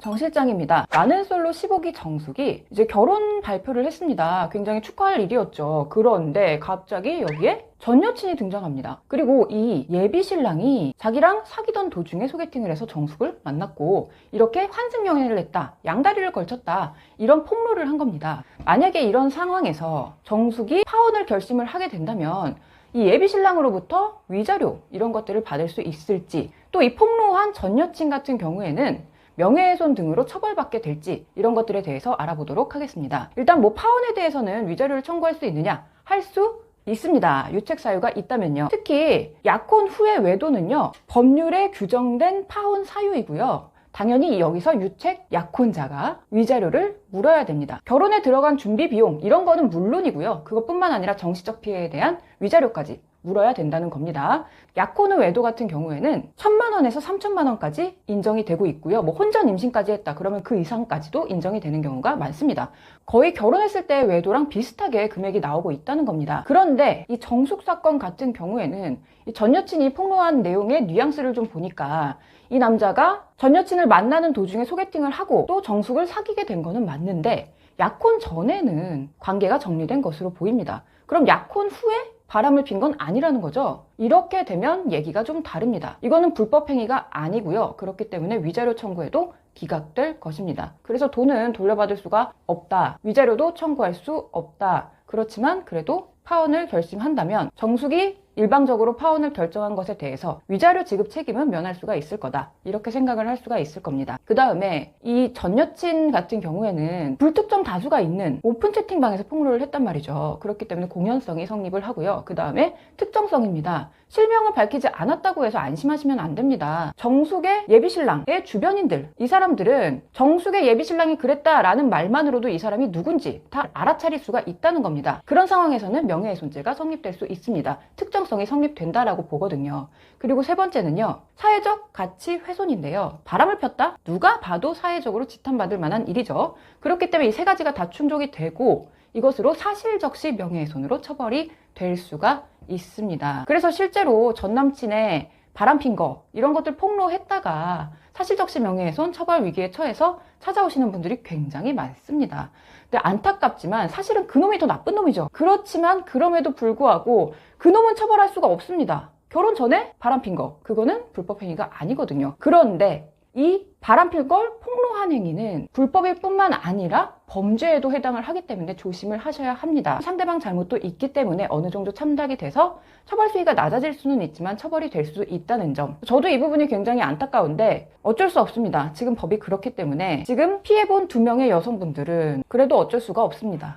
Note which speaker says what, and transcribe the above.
Speaker 1: 정 실장입니다. 나는 솔로 15기 정숙이 이제 결혼 발표를 했습니다. 굉장히 축하할 일이었죠. 그런데 갑자기 여기에 전 여친이 등장합니다. 그리고 이 예비 신랑이 자기랑 사귀던 도중에 소개팅을 해서 정숙을 만났고 이렇게 환승연애를 했다, 양다리를 걸쳤다, 이런 폭로를 한 겁니다. 만약에 이런 상황에서 정숙이 파혼을 결심을 하게 된다면 이 예비 신랑으로부터 위자료 이런 것들을 받을 수 있을지, 또 이 폭로한 전 여친 같은 경우에는 명예훼손 등으로 처벌받게 될지, 이런 것들에 대해서 알아보도록 하겠습니다. 일단 파혼에 대해서는 위자료를 청구할 수 있느냐? 할 수 있습니다. 유책 사유가 있다면요. 특히 약혼 후의 외도는요, 법률에 규정된 파혼 사유이고요. 당연히 여기서 유책 약혼자가 위자료를 물어야 됩니다. 결혼에 들어간 준비 비용 이런 거는 물론이고요. 그것뿐만 아니라 정신적 피해에 대한 위자료까지 물어야 된다는 겁니다. 약혼 후 외도 같은 경우에는 1,000만 원에서 3,000만 원까지 인정이 되고 있고요. 혼전 임신까지 했다 그러면 그 이상까지도 인정이 되는 경우가 많습니다. 거의 결혼했을 때의 외도랑 비슷하게 금액이 나오고 있다는 겁니다. 그런데 이 정숙 사건 같은 경우에는 이 전 여친이 폭로한 내용의 뉘앙스를 좀 보니까 이 남자가 전 여친을 만나는 도중에 소개팅을 하고 또 정숙을 사귀게 된 거는 맞는데 약혼 전에는 관계가 정리된 것으로 보입니다. 그럼 약혼 후에 바람을 핀 건 아니라는 거죠. 이렇게 되면 얘기가 좀 다릅니다. 이거는 불법행위가 아니고요. 그렇기 때문에 위자료 청구에도 기각될 것입니다. 그래서 돈은 돌려받을 수가 없다. 위자료도 청구할 수 없다. 그렇지만 그래도 파혼을 결심한다면 정숙이 일방적으로 파혼을 결정한 것에 대해서 위자료 지급 책임은 면할 수가 있을 거다. 이렇게 생각을 할 수가 있을 겁니다. 그 다음에 이 전 여친 같은 경우에는 불특정 다수가 있는 오픈 채팅방에서 폭로를 했단 말이죠. 그렇기 때문에 공연성이 성립을 하고요. 그 다음에 특정성입니다. 실명을 밝히지 않았다고 해서 안심하시면 안 됩니다. 정숙의 예비신랑의 주변인들, 이 사람들은 정숙의 예비신랑이 그랬다라는 말만으로도 이 사람이 누군지 다 알아차릴 수가 있다는 겁니다. 그런 상황에서는 명예훼손죄가 성립될 수 있습니다. 특정성이 성립된다라고 보거든요. 그리고 세 번째는요, 사회적 가치 훼손인데요. 바람을 폈다? 누가 봐도 사회적으로 지탄받을 만한 일이죠. 그렇기 때문에 이 세 가지가 다 충족이 되고 이것으로 사실적시 명예훼손으로 처벌이 될 수가 있습니다. 그래서 실제로 전 남친의 바람핀 거 이런 것들 폭로했다가 사실적시 명예훼손 처벌 위기에 처해서 찾아오시는 분들이 굉장히 많습니다. 근데 안타깝지만 사실은 그놈이 더 나쁜 놈이죠. 그렇지만 그럼에도 불구하고 그놈은 처벌할 수가 없습니다. 결혼 전에 바람핀 거 그거는 불법행위가 아니거든요. 그런데 이 바람필 걸 폭로한 행위는 불법일 뿐만 아니라 범죄에도 해당을 하기 때문에 조심을 하셔야 합니다. 상대방 잘못도 있기 때문에 어느 정도 참작이 돼서 처벌 수위가 낮아질 수는 있지만 처벌이 될 수 있다는 점. 저도 이 부분이 굉장히 안타까운데 어쩔 수 없습니다. 지금 법이 그렇기 때문에 지금 피해본 2명의 여성분들은 그래도 어쩔 수가 없습니다.